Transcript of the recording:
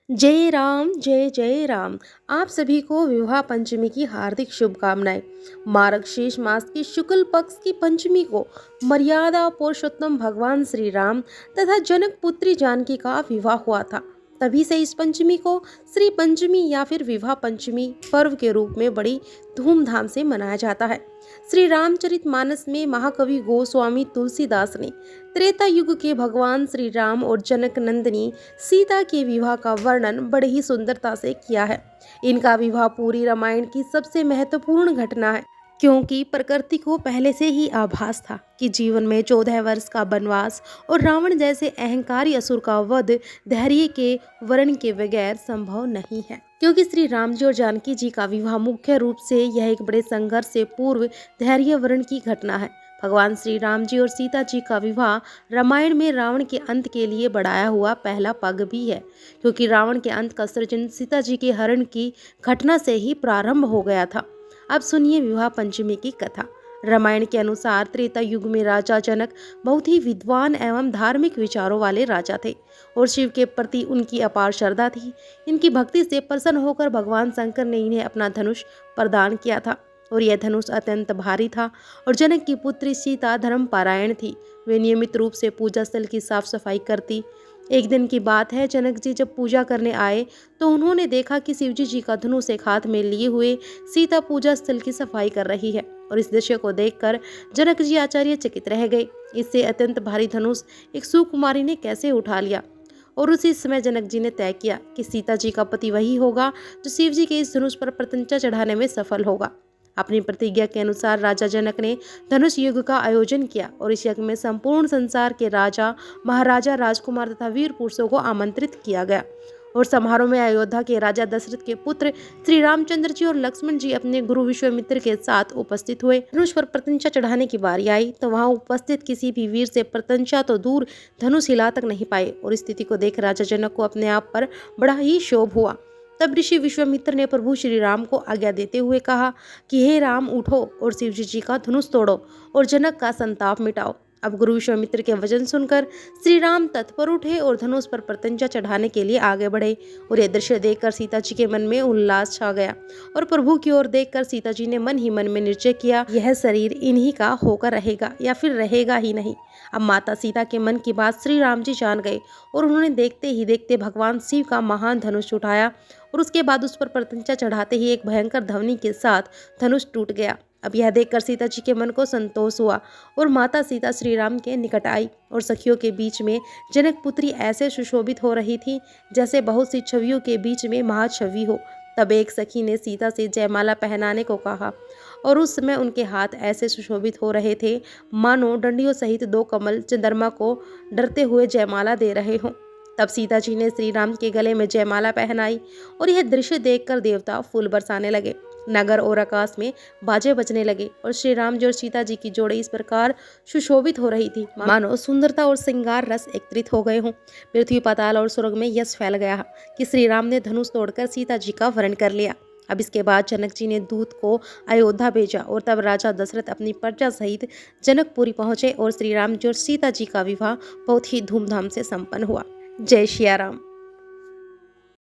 जय जय राम। आप सभी को विवाह पंचमी की हार्दिक शुभकामनाएं। मार्गशीर्ष मास की शुक्ल पक्ष की पंचमी को मर्यादा पुरुषोत्तम भगवान श्री राम तथा जनक पुत्री जानकी का विवाह हुआ था। तभी से इस पंचमी को श्री पंचमी या फिर विवाह पंचमी पर्व के रूप में बड़ी धूमधाम से मनाया जाता है। श्री रामचरितमानस में महाकवि गोस्वामी तुलसीदास ने त्रेता युग के भगवान श्री राम और जनक नंदिनी सीता के विवाह का वर्णन बड़े ही सुंदरता से किया है। इनका विवाह पूरी रामायण की सबसे महत्वपूर्ण घटना है, क्योंकि प्रकृति को पहले से ही आभास था कि जीवन में 14 वर्ष का वनवास और रावण जैसे अहंकारी असुर का वध धैर्य के वर्ण के बगैर संभव नहीं है। क्योंकि श्री राम जी और जानकी जी का विवाह मुख्य रूप से यह एक बड़े संघर्ष से पूर्व धैर्य वर्ण की घटना है। भगवान श्री राम जी और सीता जी का विवाह रामायण में रावण के अंत के लिए बढ़ाया हुआ पहला पग भी है, क्योंकि रावण के अंत का सृजन सीता जी के हरण की घटना से ही प्रारंभ हो गया था। अब सुनिए विवाह पंचमी की कथा। रामायण के अनुसार त्रेता युग में राजा जनक बहुत ही विद्वान एवं धार्मिक विचारों वाले राजा थे और शिव के प्रति उनकी अपार श्रद्धा थी। इनकी भक्ति से प्रसन्न होकर भगवान शंकर ने इन्हें अपना धनुष प्रदान किया था और यह धनुष अत्यंत भारी था। और जनक की पुत्री सीता धर्मपरायण थी। वे नियमित रूप से पूजा स्थल की साफ सफाई करती। एक दिन की बात है, जनक जी जब पूजा करने आए तो उन्होंने देखा कि शिवजी जी का धनुष एक हाथ में लिए हुए सीता पूजा स्थल की सफाई कर रही है। और इस दृश्य को देखकर जनक जी आश्चर्यचकित रह गए। इससे अत्यंत भारी धनुष एक सुकुमारी ने कैसे उठा लिया। और उसी समय जनक जी ने तय किया कि सीता जी का पति वही होगा जो शिव जी के इस धनुष पर प्रत्यंचा चढ़ाने में सफल होगा। अपनी प्रतिज्ञा के अनुसार राजा जनक ने धनुष युग का आयोजन किया और इस यज्ञ में संपूर्ण संसार के राजा, महाराजा, राजकुमार तथा वीर पुरुषों को आमंत्रित किया गया। और समारोह में अयोध्या के राजा दशरथ के पुत्र श्री रामचंद्र जी और लक्ष्मण जी अपने गुरु विश्वामित्र के साथ उपस्थित हुए। धनुष पर प्रत्यंचा चढ़ाने की बारी आई तो वहां उपस्थित किसी भी वीर से प्रत्यंचा तो दूर धनुष हिला तक नहीं पाए। और स्थिति को देख राजा जनक को अपने आप पर बड़ा ही क्षोभ हुआ। तब ऋषि विश्वामित्र ने प्रभु श्री राम को आज्ञा देते हुए कहा कि हे राम, उठो और शिवजी जी का धनुष तोड़ो और जनक का संताप मिटाओ। अब गुरु विश्वामित्र के वचन सुनकर श्री राम तत्पर उठे और धनुष पर प्रत्यंचा चढ़ाने के लिए आगे बढ़े। और यह दृश्य देखकर सीता जी के मन में उल्लास छा गया और प्रभु की ओर देखकर सीता जी ने मन ही मन में निश्चय किया, यह शरीर इन्हीं का होकर रहेगा या फिर रहेगा ही नहीं। अब माता सीता के मन की बात श्री राम जी जान गए और उन्होंने देखते ही देखते भगवान शिव का महान धनुष उठाया और उसके बाद उस पर प्रत्यंचा चढ़ाते ही एक भयंकर ध्वनि के साथ धनुष टूट गया। अब यह देखकर सीता जी के मन को संतोष हुआ और माता सीता श्री राम के निकट आई और सखियों के बीच में जनक पुत्री ऐसे सुशोभित हो रही थी जैसे बहुत सी छवियों के बीच में महाछवि हो। तब एक सखी ने सीता से जयमाला पहनाने को कहा और उस समय उनके हाथ ऐसे सुशोभित हो रहे थे मानो डंडियों सहित 2 कमल चंद्रमा को डरते हुए जयमाला दे रहे हों। तब सीता जी ने श्री राम के गले में जयमाला पहनाई और यह दृश्य देखकर देवता फूल बरसाने लगे। नगर और आकाश में बाजे बजने लगे और श्री राम जी और सीता जी की जोड़ी इस प्रकार सुशोभित हो रही थी मानो सुंदरता और श्रृंगार रस एकत्रित हो गए हों। पृथ्वी, पाताल और स्वर्ग में यश फैल गया कि श्री राम ने धनुष तोड़कर सीता जी का वरण कर लिया। अब इसके बाद जनक जी ने दूत को अयोध्या भेजा और तब राजा दशरथ अपनी प्रजा सहित जनकपुरी पहुंचे और श्री राम जी और सीता जी का विवाह बहुत ही धूमधाम से संपन्न हुआ। जय सिया राम।